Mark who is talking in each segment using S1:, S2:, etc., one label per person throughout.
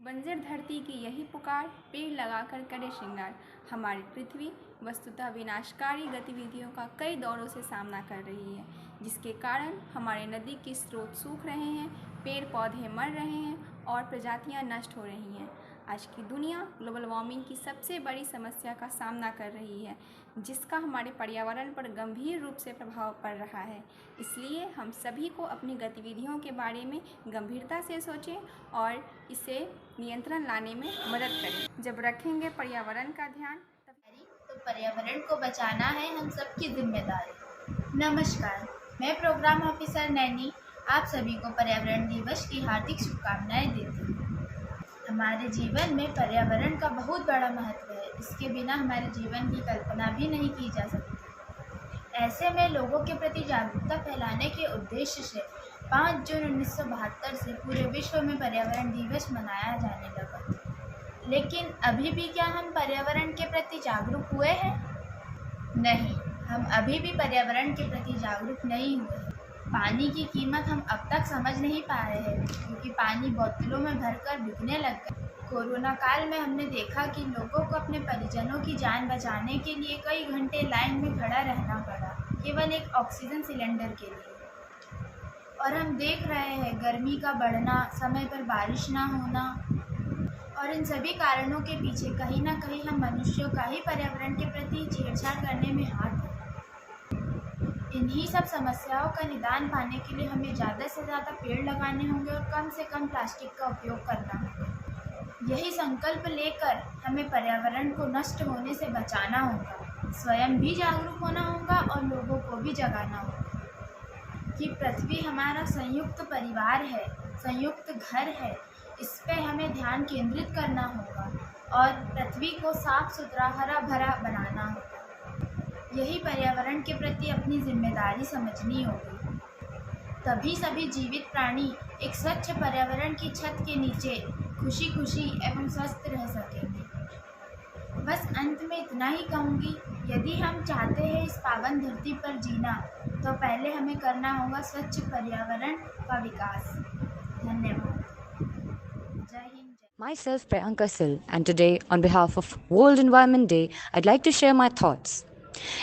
S1: बंजर धरती की यही पुकार, पेड़ लगाकर करे श्रृंगार। हमारी पृथ्वी वस्तुतः विनाशकारी गतिविधियों का कई दौरों से सामना कर रही है, जिसके कारण हमारे नदी के स्रोत सूख रहे हैं, पेड़ पौधे मर रहे हैं और प्रजातियां नष्ट हो रही हैं। आज की दुनिया ग्लोबल वार्मिंग की सबसे बड़ी समस्या का सामना कर रही है, जिसका हमारे पर्यावरण पर गंभीर रूप से प्रभाव पड़ रहा है। इसलिए हम सभी को अपनी गतिविधियों के बारे में गंभीरता से सोचें और इसे नियंत्रण लाने में मदद करें। जब रखेंगे पर्यावरण का ध्यान
S2: तो पर्यावरण को बचाना है हम सबकी जिम्मेदारी। नमस्कार, मैं प्रोग्राम ऑफिसर नैनी आप सभी को पर्यावरण दिवस की हार्दिक शुभकामनाएं देती हूँ। हमारे जीवन में पर्यावरण का बहुत बड़ा महत्व है। इसके बिना हमारे जीवन की कल्पना भी नहीं की जा सकती। ऐसे में लोगों के प्रति जागरूकता फैलाने के उद्देश्य से 5 जून 1972 से पूरे विश्व में पर्यावरण दिवस मनाया जाने लगा। लेकिन अभी भी क्या हम पर्यावरण के प्रति जागरूक हुए हैं? नहीं, हम अभी भी पर्यावरण के प्रति जागरूक नहीं हुए हैं। पानी की कीमत हम अब तक समझ नहीं पाए हैं, क्योंकि पानी बोतलों में भरकर बिकने लग गया। कोरोना काल में हमने देखा कि लोगों को अपने परिजनों की जान बचाने के लिए कई घंटे लाइन में खड़ा रहना पड़ा, केवल एक ऑक्सीजन सिलेंडर के लिए। और हम देख रहे हैं गर्मी का बढ़ना, समय पर बारिश ना होना, और इन सभी कारणों के पीछे कहीं ना कहीं हम मनुष्यों का ही पर्यावरण के प्रति छेड़छाड़ करने में हाथ है। इन्हीं सब समस्याओं का निदान पाने के लिए हमें ज़्यादा से ज़्यादा पेड़ लगाने होंगे और कम से कम प्लास्टिक का उपयोग करना होगा। यही संकल्प लेकर हमें पर्यावरण को नष्ट होने से बचाना होगा। स्वयं भी जागरूक होना होगा और लोगों को भी जगाना होगा कि पृथ्वी हमारा संयुक्त परिवार है, संयुक्त घर है। इस पे हमें ध्यान केंद्रित करना होगा और पृथ्वी को साफ सुथरा, हरा भरा बनाना होगा। यही पर्यावरण के प्रति अपनी जिम्मेदारी समझनी होगी। तभी सभी जीवित प्राणी एक स्वच्छ पर्यावरण की छत के नीचे खुशी खुशी एवं स्वस्थ रह सकेंगे। बस अंत में इतना ही कहूँगी, यदि हम चाहते हैं इस पावन धरती पर जीना, तो पहले हमें करना होगा स्वच्छ पर्यावरण का विकास। धन्यवाद।
S3: Myself, Priyanka Sil, and today, on behalf of World Environment Day, I'd like to share my thoughts.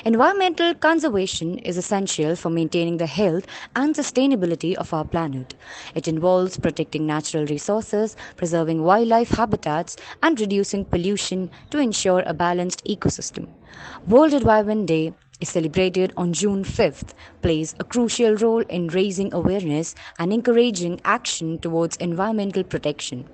S3: Environmental conservation is essential for maintaining the health and sustainability of our planet. It involves protecting natural resources, preserving wildlife habitats, and reducing pollution to ensure a balanced ecosystem. World Environment Day is celebrated on June 5th, plays a crucial role in raising awareness and encouraging action towards environmental protection.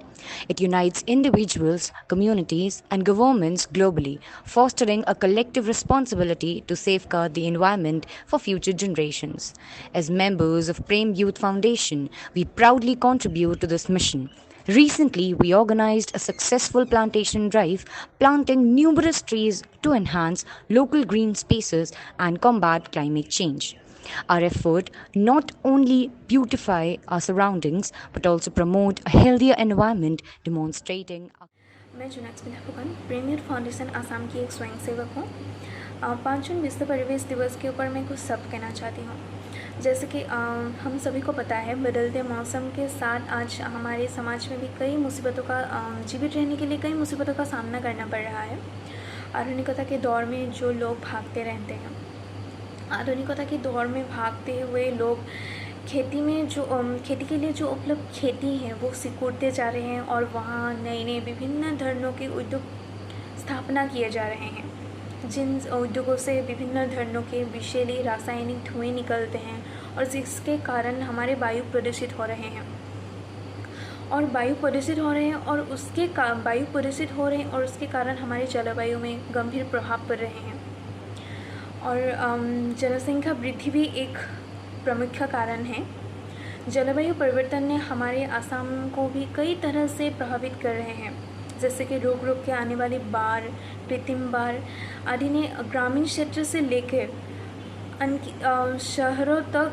S3: It unites individuals, communities, and governments globally, fostering a collective responsibility to safeguard the environment for future generations. As members of Prem Youth Foundation, we proudly contribute to this mission. Recently, we organized a successful plantation drive, planting numerous trees to enhance local green spaces and combat climate change. Our effort not only beautify our surroundings but also promote a healthier environment, demonstrating.
S1: मैं जुनैक्स बिन फुकन प्रेम youth foundation Assam की एक स्वयंसेवक हूँ। 5 जून विश्व परिवेश दिवस के ऊपर मैं कुछ शब्द कहना चाहती हूँ। जैसे कि हम सभी को पता है, बदलते मौसम के साथ आज हमारे समाज में भी कई मुसीबतों का जीवित रहने के लिए कई मुसीबतों का सामना करना पड़ रहा है। आधुनिकता के दौर में जो लोग भागते रहते हैं, आधुनिकता के दौर में भागते हुए लोग खेती में जो खेती के लिए जो उपलब्ध खेती है वो सिकुड़ते जा रहे हैं और वहाँ नए नए विभिन्न धरणों के उद्योग स्थापना किए जा रहे हैं, जिन उद्योगों से विभिन्न धरणों के विषैले रासायनिक धुएं निकलते हैं और जिसके कारण हमारे वायु प्रदूषित हो रहे हैं और वायु प्रदूषित हो रहे हैं और उसके कारण हमारे जलवायु में गंभीर प्रभाव पड़ रहे हैं। और जनसंख्या वृद्धि भी एक प्रमुख कारण है। जलवायु परिवर्तन ने हमारे असम को भी कई तरह से प्रभावित कर रहे हैं, जैसे कि रुक रुक के आने वाली बाढ़, कृत्रिम बाढ़ आदि ने ग्रामीण क्षेत्र से लेकर शहरों तक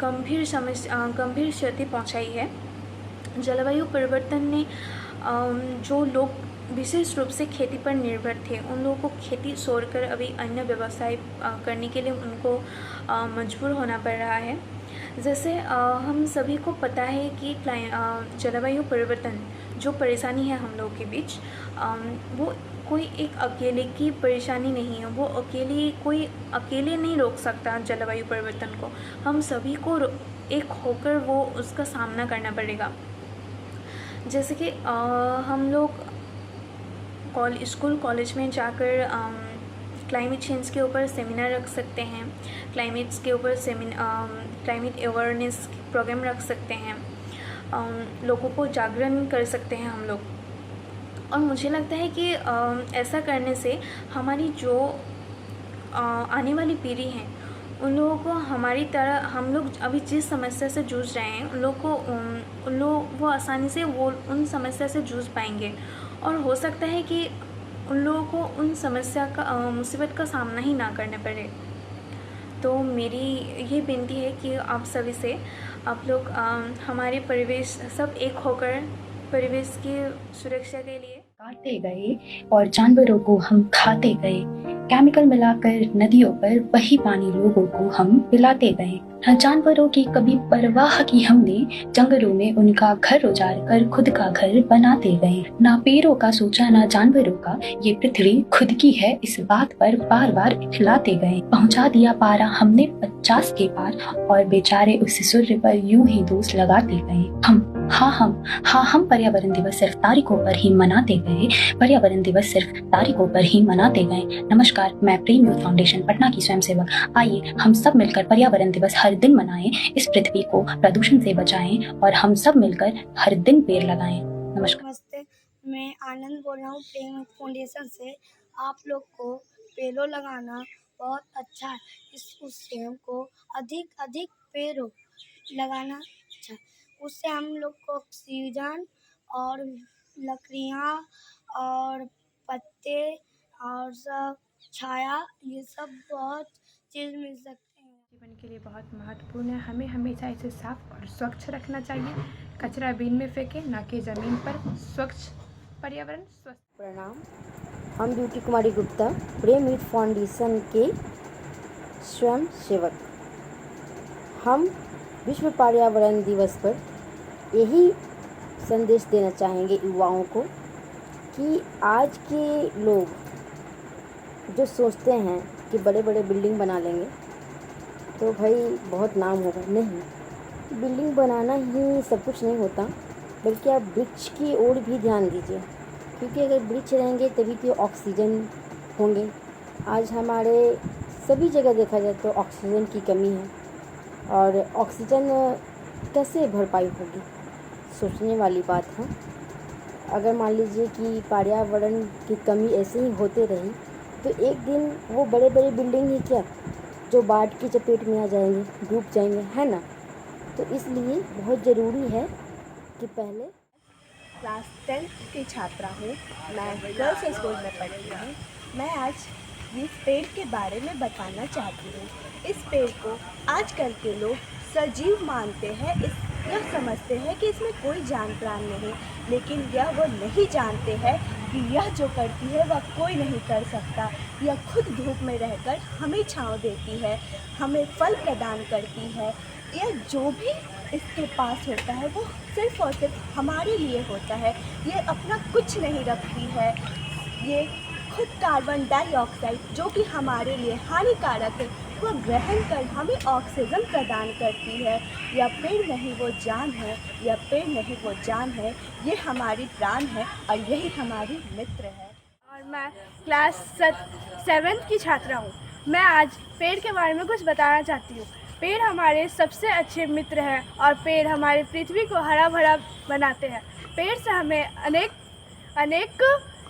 S1: गंभीर क्षति पहुंचाई है। जलवायु परिवर्तन ने जो लोग विशेष रूप से खेती पर निर्भर थे, उन लोगों को खेती छोड़कर अभी अन्य व्यवसाय करने के लिए उनको मजबूर होना पड़ रहा है। जैसे हम सभी को पता है कि जलवायु परिवर्तन जो परेशानी है हम लोगों के बीच, वो कोई एक अकेले की परेशानी नहीं है। वो कोई अकेले नहीं रोक सकता जलवायु परिवर्तन को। हम सभी को एक होकर वो उसका सामना करना पड़ेगा। जैसे कि हम लोग स्कूल कॉलेज में जाकर क्लाइमेट चेंज के ऊपर सेमिनार रख सकते हैं, क्लाइमेट्स के ऊपर क्लाइमेट अवेयरनेस प्रोग्राम रख सकते हैं, लोगों को जागरण कर सकते हैं हम लोग। और मुझे लगता है कि ऐसा करने से हमारी जो आने वाली पीढ़ी है उन लोगों को हमारी तरह, हम लोग अभी जिस समस्या से जूझ रहे हैं उन लोग वो आसानी से वो उन समस्या से जूझ पाएंगे। और हो सकता है कि उन लोगों को उन समस्या का मुसीबत का सामना ही ना करना पड़े। तो मेरी ये विनती है कि आप सभी से, आप लोग हमारे परिवेश सब एक होकर परिवेश की सुरक्षा के लिए
S4: काटते गए और जानवरों को हम खाते गए, केमिकल मिलाकर नदियों पर वही पानी लोगों को हम पिलाते गए। न जानवरों की कभी परवाह की हमने, जंगलों में उनका घर उजाड़ कर खुद का घर बनाते गए। ना पेड़ों का सोचा ना जानवरों का, ये पृथ्वी खुद की है इस बात पर बार बार इखलाते गए। पहुंचा दिया पारा हमने 50 के पार, और बेचारे उस सूर्य पर यूं ही दोष लगाते गए। हम पर्यावरण दिवस सिर्फ तारीखों पर ही मनाते गए, पर्यावरण दिवस सिर्फ तारीखों पर ही मनाते गए। नमस्कार, मैं प्रेम यूथ फाउंडेशन पटना की स्वयंसेवक। आइए हम सब मिलकर पर्यावरण दिवस हर दिन मनाएं, इस पृथ्वी को प्रदूषण से बचाएं और हम सब मिलकर हर दिन पेड़ लगाएं। नमस्कार।
S5: नमस्ते, मैं आनंद बोल रहा हूँ प्रेम यूथ फाउंडेशन से। आप लोग को पेड़ों लगाना बहुत अच्छा है, उससे हमको अधिक पेड़ों लगाना अच्छा, उससे हम लोग को ऑक्सीजन और लकड़ियाँ और पत्ते और सब छाया, ये सब बहुत चीज़ मिल सकते हैं।
S6: जीवन के लिए बहुत महत्वपूर्ण है। हमें हमेशा इसे साफ और स्वच्छ रखना चाहिए। कचरा बिन में फेंके, ना कि ज़मीन पर। स्वच्छ पर्यावरण स्वस्थ।
S7: प्रणाम, हम ब्यूटी कुमारी गुप्ता, प्रेम यूथ फाउंडेशन के स्वयं सेवक। हम विश्व पर्यावरण दिवस पर यही संदेश देना चाहेंगे युवाओं को कि आज के लोग जो सोचते हैं कि बड़े बड़े बिल्डिंग बना लेंगे तो भाई बहुत नाम होगा, नहीं, बिल्डिंग बनाना ही सब कुछ नहीं होता, बल्कि आप वृक्ष की ओर भी ध्यान दीजिए, क्योंकि अगर वृक्ष रहेंगे तभी तो ऑक्सीजन होंगे। आज हमारे सभी जगह देखा जाए तो ऑक्सीजन की कमी है, और ऑक्सीजन कैसे भरपाई होगी, सोचने वाली बात है। अगर मान लीजिए कि पर्यावरण की कमी ऐसे ही होते रही तो एक दिन वो बड़े बड़े बिल्डिंग ही क्या, जो बाढ़ की चपेट में आ जाएंगे, डूब जाएंगे, है ना। तो इसलिए बहुत ज़रूरी है कि पहले
S8: क्लास 10 की छात्रा हूँ, मैं गर्ल्स स्कूल में पढ़ती हूँ। मैं आज इस पेड़ के बारे में बताना चाहती हूँ। इस पेड़ को आजकल के लोग सजीव मानते हैं, यह समझते हैं कि इसमें कोई जान प्राण नहीं, लेकिन यह वो नहीं जानते हैं कि यह जो करती है वह कोई नहीं कर सकता। यह खुद धूप में रहकर हमें छांव देती है, हमें फल प्रदान करती है। यह जो भी इसके पास होता है वो सिर्फ और सिर्फ हमारे लिए होता है। ये अपना कुछ नहीं रखती है, ये खुद कार्बन डाइऑक्साइड जो कि हमारे लिए हानिकारक है वो ग्रहण कर हमें ऑक्सीजन प्रदान करती है। यह पेड़ नहीं वो जान है, यह पेड़ नहीं वो जान है, ये हमारी प्राण है और यही हमारी मित्र है।
S9: और मैं क्लास 7th की छात्रा हूँ। मैं आज पेड़ के बारे में कुछ बताना चाहती हूँ। पेड़ हमारे सबसे अच्छे मित्र हैं और पेड़ हमारे पृथ्वी को हरा भरा बनाते हैं। पेड़ से हमें अनेक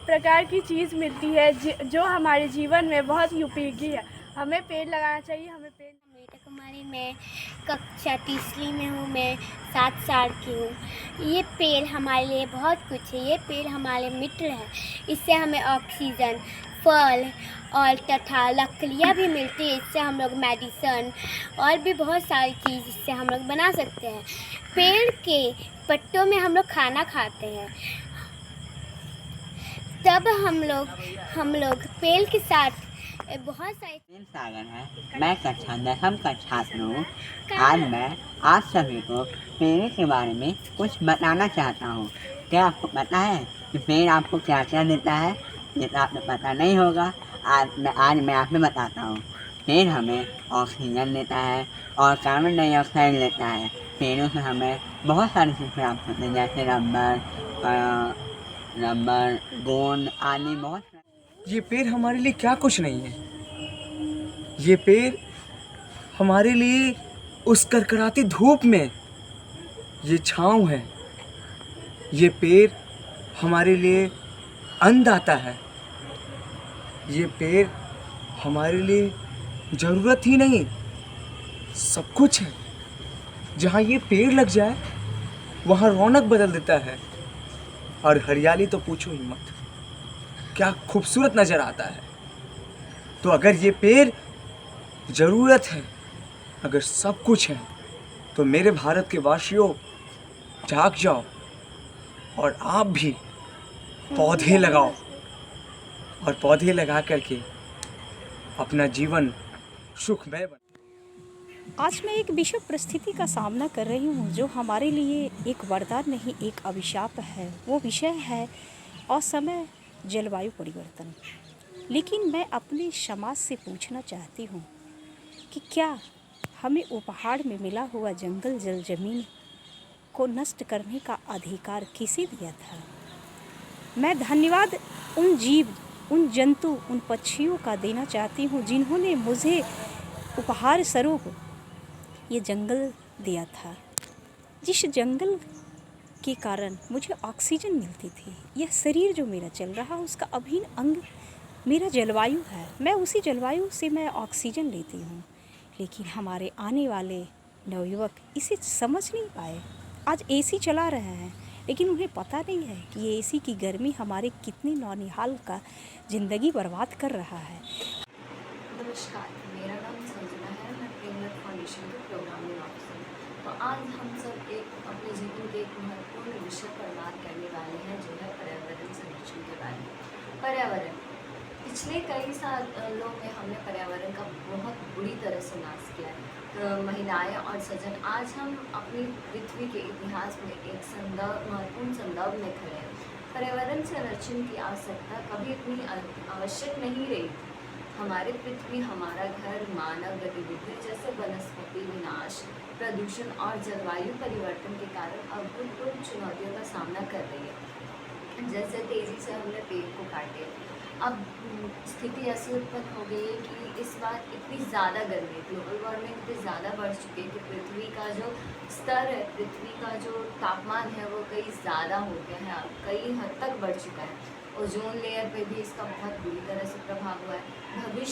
S9: प्रकार की चीज़ मिलती है जो हमारे जीवन में बहुत ही उपयोगी है। हमें पेड़ लगाना चाहिए।
S10: मेटा कुमारी, मैं कक्षा 3वीं में हूँ, मैं 7 साल की हूँ। ये पेड़ हमारे लिए बहुत कुछ है, ये पेड़ हमारे मित्र हैं। इससे हमें ऑक्सीजन, फल और तथा लकड़ियाँ भी मिलती है। इससे हम लोग मेडिसन और भी बहुत सारी चीज़ इससे हम लोग बना सकते हैं। पेड़ के पत्तों में हम लोग खाना खाते हैं। तब हम लोग पेड़ के साथ बहुत सारे
S11: प्रेम सागर है। मैं कक्षा 10वीं का छात्र हूँ। आज मैं आप सभी को पेड़ के बारे में कुछ बताना चाहता हूँ। क्या आपको पता है कि पेड़ आपको क्या क्या देता है? ये तो आपको पता नहीं होगा। आज मैं आपको बताता हूँ। पेड़ हमें ऑक्सीजन देता है और कार्बन डाइऑक्साइड लेता है। पेड़ों से हमें बहुत सारी चीज़ें प्राप्त होती हैं, जैसे रबर, गोंद आदि बहुत।
S12: ये पेड़ हमारे लिए क्या कुछ नहीं है। ये पेड़ हमारे लिए उस करकराती धूप में ये छाँव है। ये पेड़ हमारे लिए अन्नदाता है। ये पेड़ हमारे लिए ज़रूरत ही नहीं, सब कुछ है। जहाँ ये पेड़ लग जाए वहाँ रौनक बदल देता है। और हरियाली तो पूछो ही मत, क्या खूबसूरत नज़र आता है। तो अगर ये पेड़ ज़रूरत है, अगर सब कुछ है, तो मेरे भारत के वासियों जाग जाओ और आप भी पौधे लगाओ और पौधे लगा करके अपना जीवन सुखमय बनाओ।
S13: आज मैं एक विषम परिस्थिति का सामना कर रही हूँ जो हमारे लिए एक वरदान नहीं, एक अभिशाप है। वो विषय है असमय जलवायु परिवर्तन। लेकिन मैं अपने समाज से पूछना चाहती हूँ कि क्या हमें उपहार में मिला हुआ जंगल जल जमीन को नष्ट करने का अधिकार किसे दिया था? मैं धन्यवाद उन जीव, उन जंतु, उन पक्षियों का देना चाहती हूँ जिन्होंने मुझे उपहार स्वरूप ये जंगल दिया था। जिस जंगल के कारण मुझे ऑक्सीजन मिलती थी। यह शरीर जो मेरा चल रहा उसका अभिन्न अंग मेरा जलवायु है। मैं उसी जलवायु से मैं ऑक्सीजन लेती हूँ। लेकिन हमारे आने वाले नवयुवक इसे समझ नहीं पाए। आज एसी चला रहे हैं, लेकिन उन्हें पता नहीं है कि ये एसी की गर्मी हमारे कितनी नौनिहाल का ज़िंदगी बर्बाद कर रहा है।
S14: नमस्कार, मेरा नाम संजना है। मैं प्रेम फाउंडेशन के प्रोग्रामिंग ऑफिसर हूँ। तो आज हम सब अपने जीवन के एक महत्वपूर्ण विषय पर बात करने वाले हैं, जो है पर्यावरण संरक्षण के बारे में। पर्यावरण पिछले कई सालों में हमने पर्यावरण का बहुत बुरी तरह से नाश किया है। महिलाएं और सज्जन, आज हम अपनी पृथ्वी के इतिहास में एक महत्वपूर्ण संदर्भ में खड़े हैं। पर्यावरण संरक्षण की आवश्यकता कभी इतनी आवश्यक नहीं रही थी। हमारी पृथ्वी हमारा घर मानव गतिविधि जैसे वनस्पति विनाश, प्रदूषण और जलवायु परिवर्तन के कारण अभूतपूर्व चुनौतियों का सामना कर रही है। जैसे तेज़ी से हमने पेड़ को काटे, अब स्थिति ऐसी उत्पन्न हो गई है कि इस बार इतनी ज़्यादा गर्मी, ग्लोबल वार्मिंग इतनी ज़्यादा बढ़ चुकी है कि पृथ्वी का जो स्तर है, पृथ्वी का जो तापमान है वो कई ज़्यादा हो गया है, कई हद तक बढ़ चुका है। ओजोन लेयर पे भी इसका बहुत बुरी तरह से प्रभाव हुआ है। भविष्य